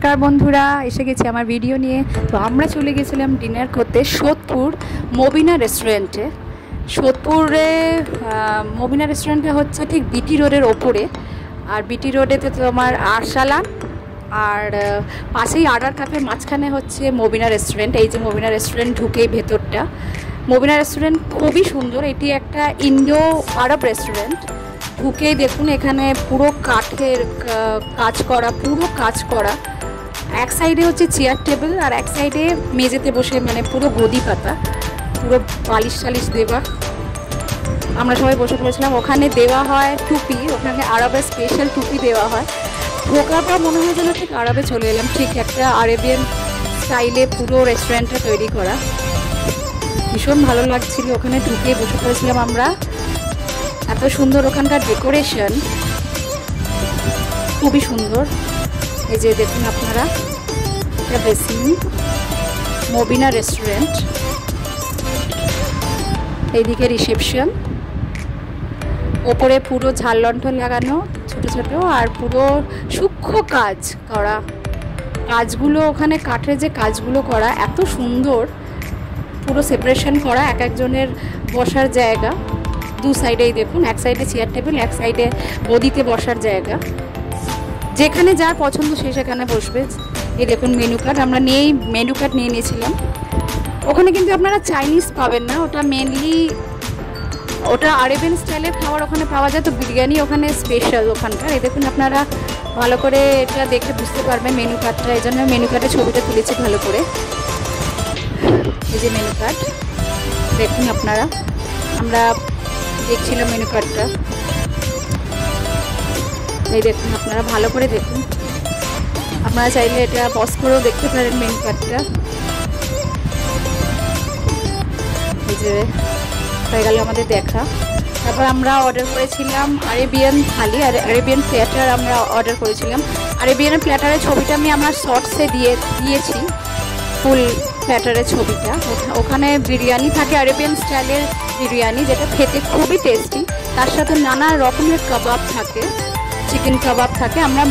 নমস্কার বন্ধুরা, এসে গেছি আমার ভিডিও নিয়ে। তো আমরা চলে গেছিলাম ডিনার করতে সোদপুর মবিনা রেস্টুরেন্টে। সোদপুরে মবিনা রেস্টুরেন্টটা হচ্ছে ঠিক বিটি রোডের ওপরে। আর বিটি রোডেতে তোমার আরসালান, আর পাশেই আডার কাফের মাঝখানে হচ্ছে মবিনা রেস্টুরেন্ট। এই যে মবিনা রেস্টুরেন্ট ঢুকেই ভেতরটা। মবিনা রেস্টুরেন্ট খুবই সুন্দর। এটি একটা ইন্ডো আরব রেস্টুরেন্ট। ঢুকেই দেখুন এখানে পুরো কাঠের কাজ করা, পুরো কাজ করা। এক সাইডে হচ্ছে চেয়ার টেবিল, আর এক সাইডে মেঝেতে বসে মানে পুরো গদি পাতা, পুরো বালিশ টালিশ দেওয়া। আমরা সবাই বসে পড়েছিলাম। ওখানে দেওয়া হয় টুপি, ওখানে আরবের স্পেশাল টুপি দেওয়া হয়। ঢোকার পর মনে হয় যেন ঠিক আরবে চলে এলাম, ঠিক একটা আরেবিয়ান স্টাইলে পুরো রেস্টুরেন্টটা তৈরি করা। ভীষণ ভালো লাগছিল। ওখানে ঢুকে বসে পড়েছিলাম আমরা। এত সুন্দর ওখানকার ডেকোরেশন, খুবই সুন্দর। এই যে দেখুন আপনারা, এটা বেসিন মবিনা রেস্টুরেন্ট। এইদিকে রিসেপশন, ওপরে পুরো ঝাল লণ্ঠন লাগানো ছোট ছোট, আর পুরো সূক্ষ্ম কাজ করা। কাজগুলো ওখানে কাঠের যে কাজগুলো করা এত সুন্দর, পুরো সেপারেশন করা, এক একজনের বসার জায়গা। দু সাইডেই দেখুন, এক সাইডে চেয়ার টেবিল, এক সাইডে গদিতে বসার জায়গা। যেখানে যার পছন্দ সে সেখানে বসবে। এই দেখুন মেনু কার্ড, আমরা নিয়েই মেনু কার্ড নিয়ে নিয়েছিলাম। ওখানে কিন্তু আপনারা চাইনিজ পাবেন না, ওটা মেনলি ওটা আরেবিয়ান স্টাইলের খাবার ওখানে পাওয়া যায়। তো বিরিয়ানি ওখানে স্পেশাল ওখানকার। এই দেখুন আপনারা ভালো করে এটা দেখে বুঝতে পারবেন মেনু কার্ডটা। এই জন্য মেনু কার্ডের ছবিটা তুলেছি ভালো করে। এই যে মেনু কার্ড দেখুন আপনারা, আমরা দেখছিলাম মেনু কার্ডটা। এই দেখুন আপনারা ভালো করে দেখুন। আপনারা চাইলে এটা পজ করেও দেখতে পারেন মেনু কার্ডটা। এই যে হয়ে গেল আমাদের দেখা। তারপর আমরা অর্ডার করেছিলাম আরেবিয়ান থালি আর আরেবিয়ান প্ল্যাটার আমরা অর্ডার করেছিলাম। আরেবিয়ান প্ল্যাটারের ছবিটা আমি আমার শর্টসে দিয়েছি, ফুল প্ল্যাটারের ছবিটা। ওখানে বিরিয়ানি থাকে, আরেবিয়ান স্টাইলের বিরিয়ানি, যেটা খেতে খুবই টেস্টি। তার সাথে নানা রকমের কাবাব থাকে, চিকেন কাবাব থাকে। আমরা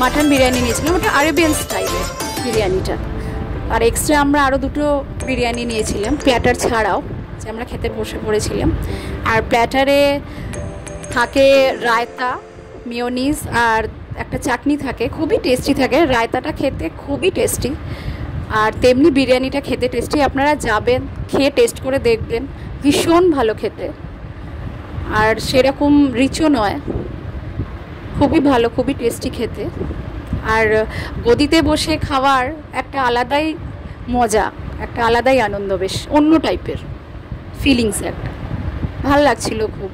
মাটন বিরিয়ানি নিয়েছিলাম, ওটা আরেবিয়ান স্টাইলের বিরিয়ানিটা। আর এক্সট্রা আমরা আরও দুটো বিরিয়ানি নিয়েছিলাম প্ল্যাটার ছাড়াও, যে আমরা খেতে বসে পড়েছিলাম। আর প্ল্যাটারে থাকে রায়তা, মেয়োনিজ আর একটা চাটনি থাকে, খুবই টেস্টি থাকে। রায়তাটা খেতে খুবই টেস্টি, আর তেমনি বিরিয়ানিটা খেতে টেস্টি। আপনারা যাবেন, খেয়ে টেস্ট করে দেখবেন, ভীষণ ভালো খেতে। আর সেরকম রিচও নয়, খুবই ভালো, খুবই টেস্টি খেতে। আর গদিতে বসে খাওয়ার একটা আলাদাই মজা, একটা আলাদাই আনন্দ, বেশ অন্য টাইপের ফিলিংস একটা ভালো লাগছিল খুব।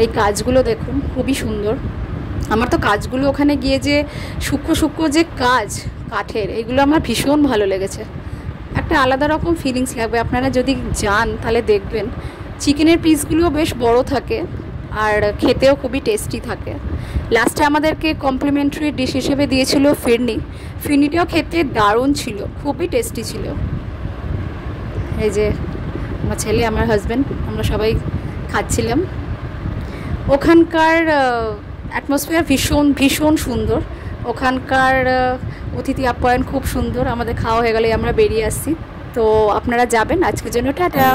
এই কাজগুলো দেখুন খুবই সুন্দর। আমার তো কাজগুলো ওখানে গিয়ে যে সূক্ষ্ম সূক্ষ্ম যে কাজ কাঠের, এগুলো আমার ভীষণ ভালো লেগেছে। একটা আলাদা রকম ফিলিংস লাগবে। আপনারা যদি যান তাহলে দেখবেন। চিকেনের পিসগুলোও বেশ বড় থাকে, আর খেতেও খুবই টেস্টি থাকে। লাস্টে আমাদেরকে কমপ্লিমেন্টারি ডিশ হিসেবে দিয়েছিল ফিরনি। ফিরনিটাও খেতে দারুণ ছিল, খুবই টেস্টি ছিল। এই যে আমার ছেলে, আমার হাজব্যান্ড, আমরা সবাই খাচ্ছিলাম। ওখানকার অ্যাটমসফিয়ার ভীষণ ভীষণ সুন্দর। ওখানকার অতিথি আপ্যায়ন খুব সুন্দর। আমাদের খাওয়া হয়ে গেলে আমরা বেরিয়ে আসছি। তো আপনারা যাবেন। আজকের জন্য টাটা।